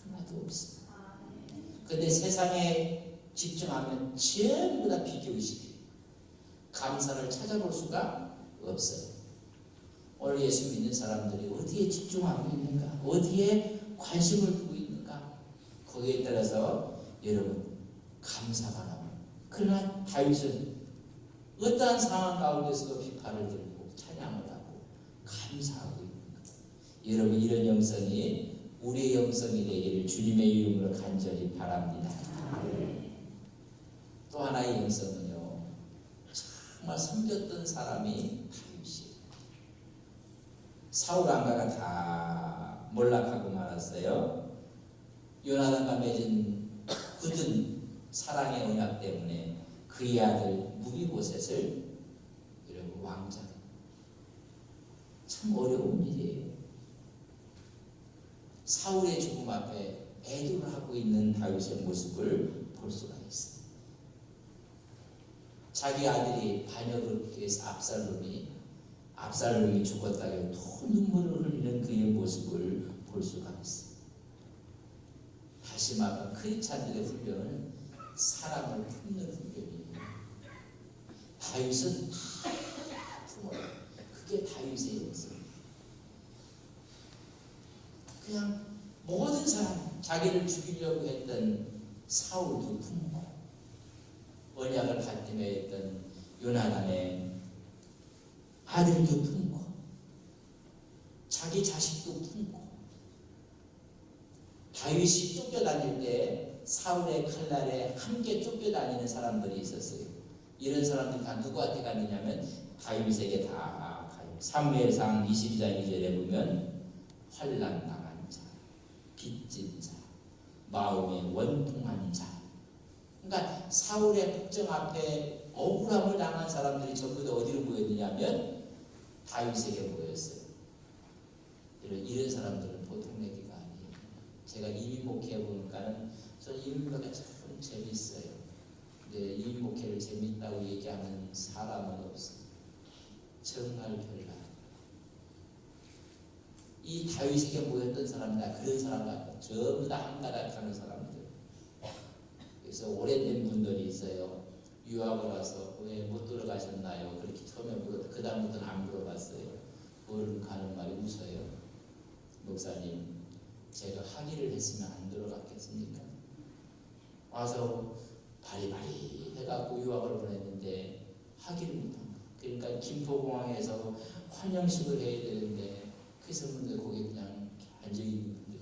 하나도 없어요. 그런데 세상에 집중하면 전부 다 비교의식이에요. 감사를 찾아볼 수가 없어요. 오늘 예수 믿는 사람들이 어디에 집중하고 있는가? 어디에 관심을 두고 있는가? 거기에 따라서 여러분 감사가 나와요. 그러나 다윗은 어떠한 상황 가운데서도 비판을 들고 찬양을 하고 감사하고 있는 거예요. 여러분 이런 영성이 우리의 영성이 되기를 주님의 이름으로 간절히 바랍니다. 또 하나의 영성은요, 정말 섬겼던 사람이 다윗이에요. 사울 왕가가 다 몰락하고 말았어요. 요나단과 맺은 굳은 사랑의 언약 때문에 그의 아들 무비보셋을 여러분 왕자. 참 어려운 일이에요. 사울의 죽음 앞에 애도를 하고 있는 다윗의 모습을 볼 수가 있어요. 자기 아들이 반역을 위해서 압살롬이 죽었다고 해서 또 눈물을 흘리는 그의 모습을 볼 수가 있어요. 다시 말하면 크리스찬들의 훈련은 사람을 품는 훈련이에요. 다윗은 다 품어요. 그게 다윗의 영성이에요. 그냥 모든 사람, 자기를 죽이려고 했던 사울도 품고, 언약을 받들며 했던 요나단의 아들도 품고, 자기 자식도 품고. 다윗이 쫓겨다닐 때 사울의 칼날에 함께 쫓겨다니는 사람들이 있었어요. 이런 사람들이 다 누구한테 갔느냐면 다윗에게 다 가요. 사무엘상 22장 2절에 보면 환난 당한 자, 빚진 자, 마음에 원통한 자. 그러니까 사울의 폭정 앞에 억울함을 당한 사람들이 전부 다 어디로 모였느냐면 다윗에게 모였어요. 이런 사람들은 보통 얘기가 아니에요. 제가 이민 목회 보니까는 저는 이민 목회가 참 재밌어요. 근데 이민 목회를 재밌다고 얘기하는 사람은 없어요. 정말 별나. 이 다윗에게 모였던 사람이나 그런 사람 같고 전부 다 한가닥 하는 사람들. 그래서 오래된 분들이 있어요. 유학을 와서 왜 못 돌아가셨나요? 그렇게 처음에 물었다. 그 다음부터는 안 물어봤어요. 어른 가는 말이 웃어요. 목사님, 제가 학위를 했으면 안 들어갔겠습니까? 와서 바리바리 해갖고 유학을 보냈는데 학위를 못한 거예요. 그러니까 김포공항에서 환영식을 해야 되는데 그래서 분들 거기 그냥 앉아있는 분들,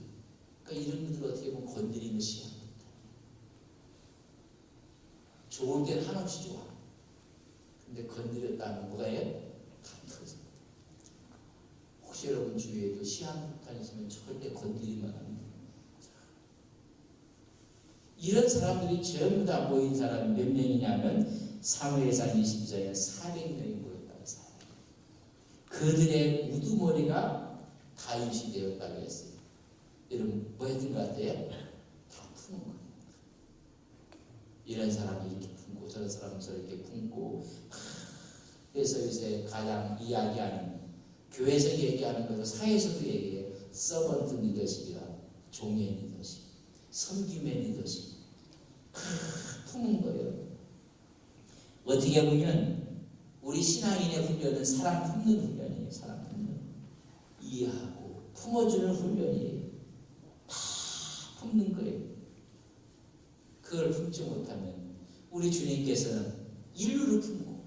그러니까 이런 분들 어떻게 보면 건드리는 시간, 좋을 때는 한없이 좋아. 근데 건드렸다면 뭐가 해요? 다 터져. 혹시 여러분 주위에도 시한폭탄 있으면 절대 건드리면 안 돼요. 이런 사람들이 전부 다 모인 사람이 몇 명이냐면 사무엘상 22장에 400명이 모였다고 했어요. 그들의 우두머리가 다윗이 되었다고 했어요. 여러분 뭐 했던 것 같아요? 다 푸는 거예요. 이런 사람이 이렇게 품고 저런 사람은 저렇게 품고. 그래서 요새 가장 이야기하는, 교회에서 얘기하는 것도 사회에서도 얘기해요. 서번트 리더십이라, 종의 리더십, 섬김의 리더십. 품은 거예요. 어떻게 보면 우리 신앙인의 훈련은 사람 품는 훈련이에요. 사람 품는, 이해하고 품어주는 훈련이에요. 다 품는 거예요. 그걸 품지 못하면 우리 주님께서는 인류를 품고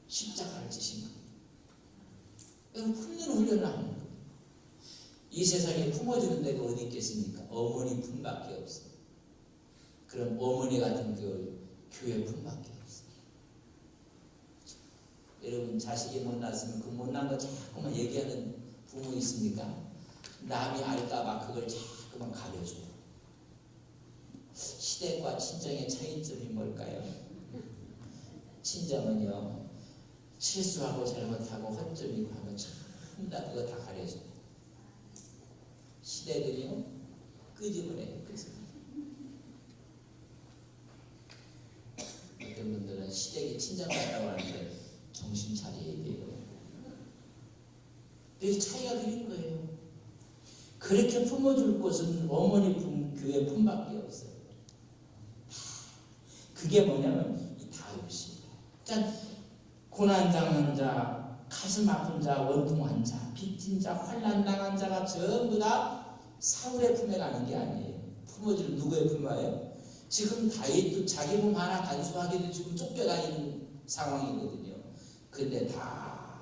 십자가를 지신 거예요. 품는 훈련을 하는 거예요. 이 세상에 품어주는 데가 어디 있겠습니까? 어머니 품밖에 없어요. 그럼 어머니 같은 교회 품밖에 없어요. 여러분 자식이 못났으면 그 못난 거 자꾸만 얘기하는 부모 있습니까? 남이 알까봐 그걸 자꾸만 가려줘요. 시댁과 친정의 차이점이 뭘까요? 친정은요, 실수하고 잘못하고 허점이고 하면 전부 다 그거 다 가려줘요. 시댁은요, 끄집어내요. 어떤 분들은 시댁이 친정 갔다고 하는데 정신 차려야 돼요. 여기 차이가 그린 거예요. 그렇게 품어줄 곳은 어머니 품, 교회 품밖에 없어요. 그게 뭐냐면 이 다윗이. 그러니까 고난당한 자, 가슴 아픈 자, 원통한 자, 빚진 자, 환난당한 자가 전부 다 사울의 품에 가는 게 아니에요. 품어주는 누구의 품이에요? 지금 다윗도 자기 몸 하나 간수하기도 지금 쫓겨다니는 상황이거든요. 근데 다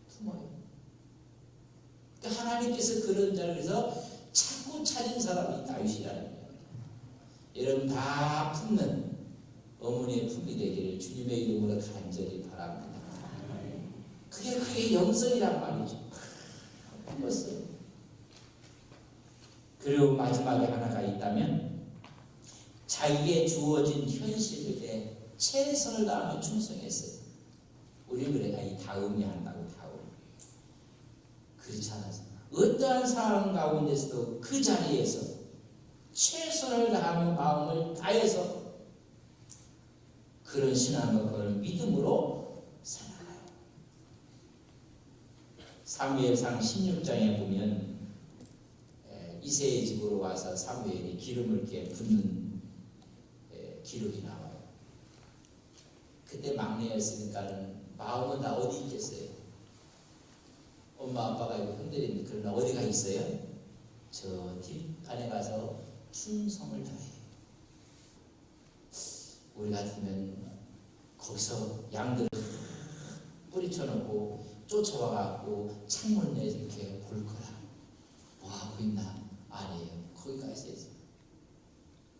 품어요. 그러니까 하나님께서 그런 자를 위해서 찾고 찾은 사람이 다윗이라는 거예요. 여러분 다 품는 어머니의 품이 되기를 주님의 이름으로 간절히 바랍니다. 그게 그의 영성이란 말이죠. 품었어요. 그리고 마지막에 하나가 있다면 자기에게 주어진 현실에 최선을 다하며 충성했어요. 우리 그래, 이 다음이 한다고 다음. 그렇지 않아서 어떠한 상황 가운데서도 그 자리에서 최선을 다하며 마음을 다해서 그런 신앙과 그런 믿음으로 살아가요. 사무엘상 16장에 보면 이새의 집으로 와서 사무엘이 기름을 이렇게 붓는 기록이 나와요. 그때 막내였으니까는 마음은 다 어디 있겠어요? 엄마 아빠가 이거 흔들리는데 그러나 어디가 있어요? 저 뒷간에 가서 충성을 다해요. 우리 같으면 거기서 양들 뿌리쳐놓고 쫓아와갖고 창문 내에서 이렇게 볼 거라. 뭐 하고 있나? 아니에요. 거기가 있어야지.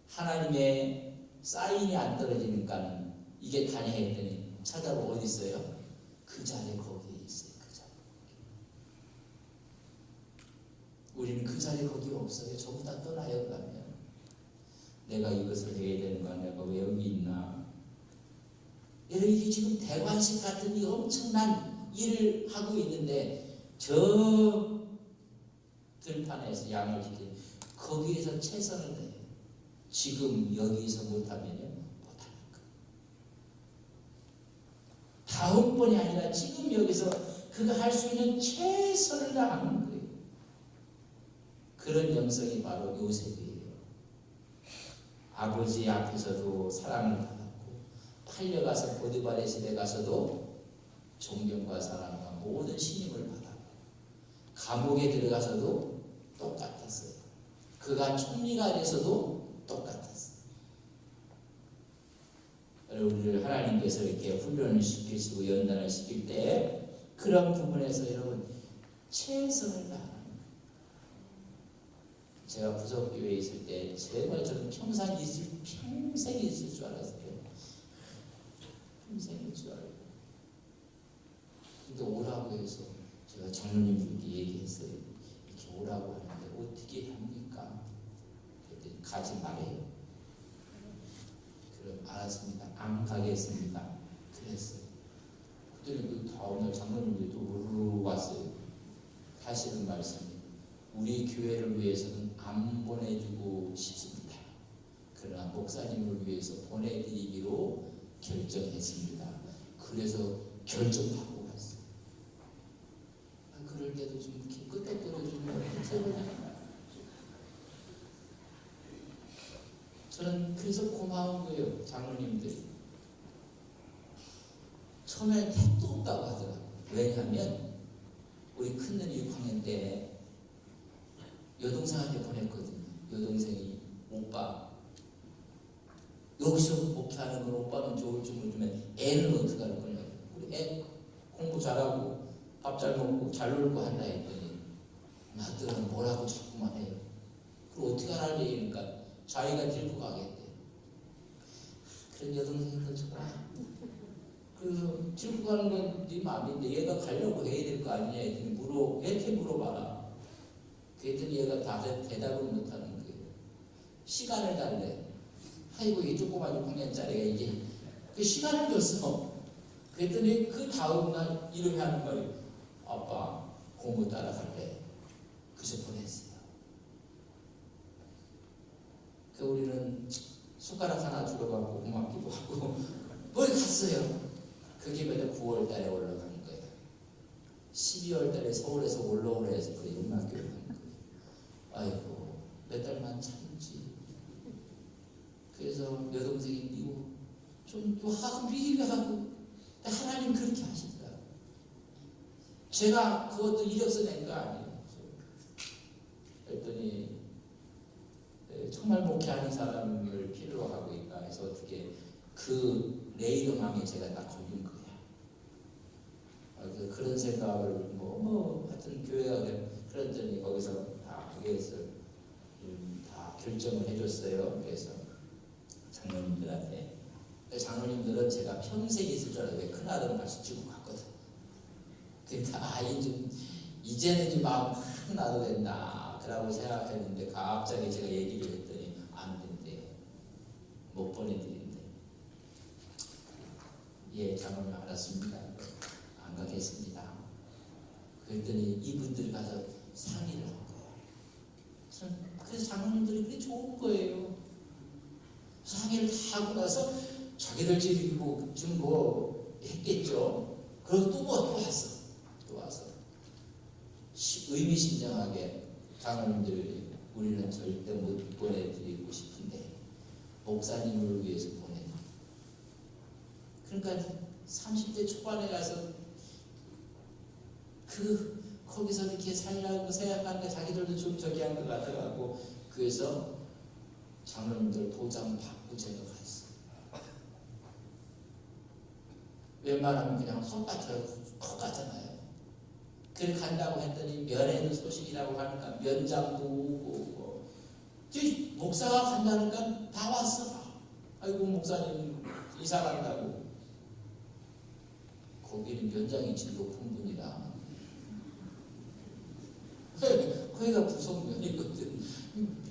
하나님의 사인이 안 떨어지니까는 이게 다냐 했더니 찾아보고 어디 있어요? 그 자리에 거기에 있어요. 그 자리에. 우리는 그 자리에 거기 없어요. 전부 다 떠나요. 가면 내가 이것을 해야 되는 거야. 내가 왜 여기 있나? 여러분 이게 지금 대관식 같은 이 엄청난 일을 하고 있는데 저 들판에서 양을 지키는 거기에서 최선을 다해요. 지금 여기서 못하면요 못하는 거예요. 다음번이 아니라 지금 여기서 그가 할 수 있는 최선을 다하는 거예요. 그런 영성이 바로 요셉이에요. 아버지 앞에서도 사랑을 받았고 팔려가서 보디발의 집에 가서도 존경과 사랑과 모든 신임을 받아. 감옥에 들어가서도 똑같았어요. 그가 총리가 돼서도 똑같았어요. 우리를 하나님께서 이렇게 훈련을 시키시고 연단을 시킬 때 그런 부분에서 여러분 최선을 다하는 거예요. 제가 부속교회에 있을 때 정말 저는 평생 있을 줄 알았어요. 평생일 줄 알고. 근데 오라고 해서 제가 장로님들께 얘기했어요. 이렇게 오라고 하는데 어떻게 합니까? 그랬더니 가지 말아요. 그럼 알았습니다. 안 가겠습니다. 그랬어요. 그랬더니 그 다음날 장로님들도 우르르 왔어요. 하시는 말씀이 우리 교회를 위해서는 안 보내주고 싶습니다. 그러나 목사님을 위해서 보내드리기로 결정했습니다. 그래서 결정하고 갔어요. 그럴 때도 좀 이렇게 끄덕거려주면 괜찮아요. 저는 그래서 고마운 거예요. 장로님들이. 처음에 택도 없다고 하더라고요. 왜냐하면 우리 큰누이 6학년 때 여동생한테 보냈거든요. 여동생이 오빠 여기서 목회하는 건 오빠는 좋을 줄 모르면 애는 어떻게 할 거냐. 우리 애 공부 잘하고 밥 잘 먹고 잘 놀고 한다 했더니 나들은 뭐라고 자꾸만 해요. 그럼 어떻게 하라 얘기니까 자기가 들고 가겠대. 그런 여동생도 좋아. 그래서 들고 가는 건 네 마음인데 얘가 가려고 해야 될 거 아니냐 했더니 이렇게 물어봐라. 그랬더니 얘가 다 대답을 못하는 거예요. 시간을 달래. 아이고 이 조그만 6학년짜리가 이게 그 시간을 줬어. 그랬더니 그 다음날 이렇게 하는 말이 아빠 공부 따라갈래. 그래서 보냈어요. 그 우리는 숟가락 하나 주러가고 고맙기도 하고 거기 갔어요. 그게 매달 9월 달에 올라가는 거예요. 12월 달에 서울에서 올라오라 해서 그 영락교회 간 거예요. 아이고 몇 달만 참지. 그래서 여동생이 미워 좀 하고 미리하고 하나님 그렇게 하시더라고요. 제가 그것도 이력서 낸 거 아니에요. 그랬더니 정말 목회하는 사람을 필요로 하고 있다 해서 어떻게 그 레이더망에 제가 딱 걸린 거야. 그런 생각을 하여튼 교회가 그랬더니 거기서 다 그것을 다 결정을 해줬어요. 그래서 장로님들한테. 장로님들은 제가 평생 있을 줄 알았는데 큰아들은 벌써 지고 갔거든. 그러니까 이제는 좀 마음 확 놔도 된다 그라고 생각했는데 갑자기 제가 얘기를 했더니 안 된대요. 못 보내드린대. 예, 장로님 알았습니다. 안 가겠습니다. 그랬더니 이분들이 가서 상의를 한 거예요. 그래서 장로님들이 그게 좋은 거예요. 상의를 다 하고 나서 자기들끼리 좀 했겠죠. 그리고 또 왔어. 또 와서 의미심장하게 장로님들이 우리는 절대 못 보내드리고 싶은데 목사님을 위해서 보내라. 그러니까 30대 초반에 가서 거기서 이렇게 살려고 생각하니까 자기들도 좀 저기 한 것 같아가지고 그래서 장로님들 도장 받고 제가 갔어요. 웬만하면 그냥 속 같잖아요. 그래 간다고 했더니 면회는 소식이라고 하니까 면장도 오고 목사가 간다니까 다 왔어. 아이고 목사님 이사 간다고. 거기는 면장이 제일 높은 분이라 거기가 부속면이거든.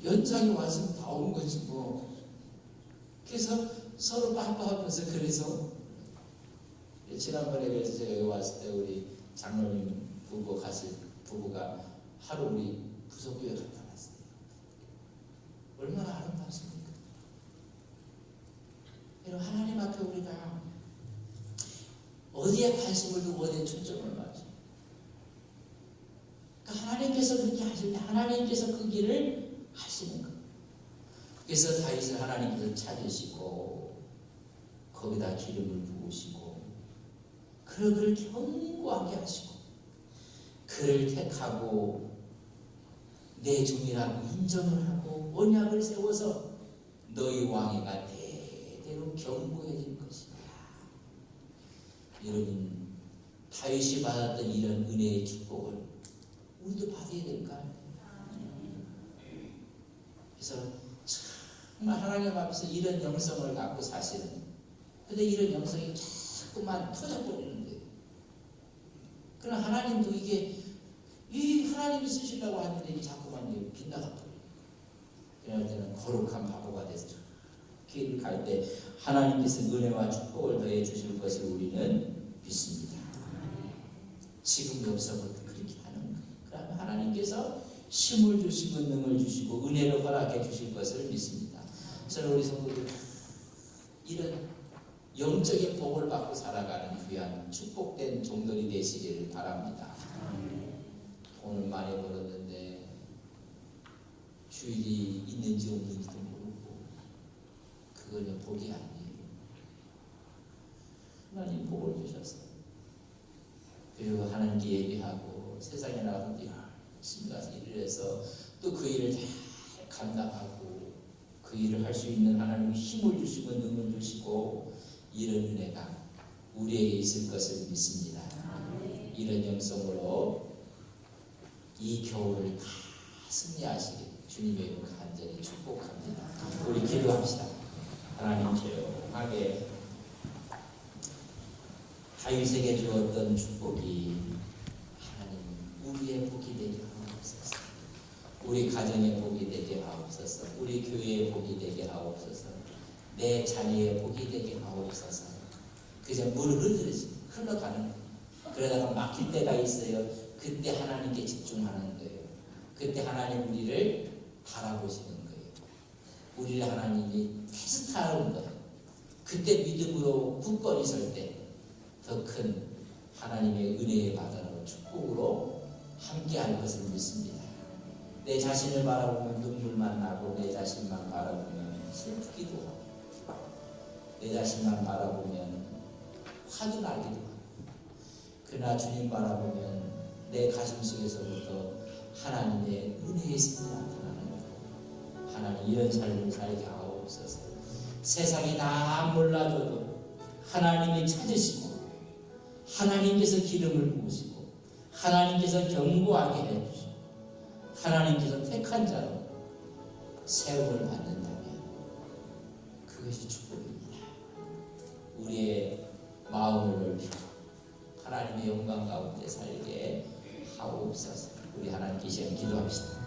면장이 와서 다 온 거지 뭐. 그래서 서로 빠빠하면서 그래서 지난번에 그래서 제가 여기 왔을 때 우리 장로님 부부가 하루 우리 부속교회 갔다 왔어요. 얼마나 아름답습니까? 여러분 하나님 앞에 우리가 어디에 관심을 두고 어디에 초점을 맞춰. 그러니까 하나님께서 그렇게 하실 때 하나님께서 그 길을 하시는 거예요. 그래서 다윗을 하나님께서 찾으시고 거기다 기름을 부으시고 그를 견고하게 하시고 그를 택하고 내 종이라고 인정을 하고 언약을 세워서 너희 왕위가 대대로 견고해질 것이다. 여러분, 다윗이 받았던 이런 은혜의 축복을 우리도 받아야 될까요? 그래서 정말 하나님 앞에서 이런 영성을 갖고 사시는, 근데 이런 영성이 자꾸만 터져버리는 거예요. 그러나 하나님도 이 하나님이 쓰시려고 하는데 이게 자꾸만 빗나가버려요. 그럴 때는 거룩한 바보가 돼서 길을 갈 때 하나님께서 은혜와 축복을 더해 주실 것을 우리는 믿습니다. 지금 여기서부터 그렇게 하는 거예요. 그러면 하나님께서 힘을 주시고 능을 주시고 은혜를 허락해 주실 것을 믿습니다. 저는 우리 성도들 이런 영적인 복을 받고 살아가는 귀한 축복된 종들이 되시기를 바랍니다. 돈을 많이 벌었는데 주일이 있는지 없는지도 모르고 그거는 복이 아니에요. 하나님 복을 주셨어요. 그리고 하나님께 예배하고 세상에 나가서 열심히 가서 일을 해서 또 그 일을 잘 감당하고 그 일을 할 수 있는 하나님의 힘을 주시고 능을 주시고 이런 은혜가 우리에게 있을 것을 믿습니다. 이런 영성으로 이 겨울을 다 승리하시길 주님의 이름으로 간절히 축복합니다. 우리 기도합시다. 하나님 조용하게 다윗에게 주었던 축복이 하나님 우리의 복이 되게 하옵소서. 우리 가정의 복이 되게 하옵소서. 우리 교회의 복이 되게 하옵소서. 내 자녀의 복이 되게 하옵소서. 그저 물을 흘러가는 거예요. 그러다가 막힐 때가 있어요. 그때 하나님께 집중하는 거예요. 그때 하나님 우리를 바라보시는 거예요. 우리를 하나님이 테스트하는 거예요. 그때 믿음으로 굳건히 설 때 더 큰 하나님의 은혜의 바다로 축복으로 함께할 것을 믿습니다. 내 자신을 바라보면 눈물만 나고 내 자신만 바라보면 슬프기도 하고 내 자신만 바라보면 화도 나기도 하고 그러나 주님 바라보면 내 가슴 속에서부터 하나님의 은혜의 승리 나타나는 거예요. 하나님 이런 삶을 살게 하옵소서. 세상이 다 몰라줘도 하나님이 찾으시고 하나님께서 기름을 부으시고 하나님께서 견고하게 해주시고 하나님께서 택한 자로 세움을 받는다면 그것이 축복입니다. 우리의 마음을 넓히고 하나님의 영광 가운데 살게 하옵소서. 우리 하나님께 이 시간 기도합시다.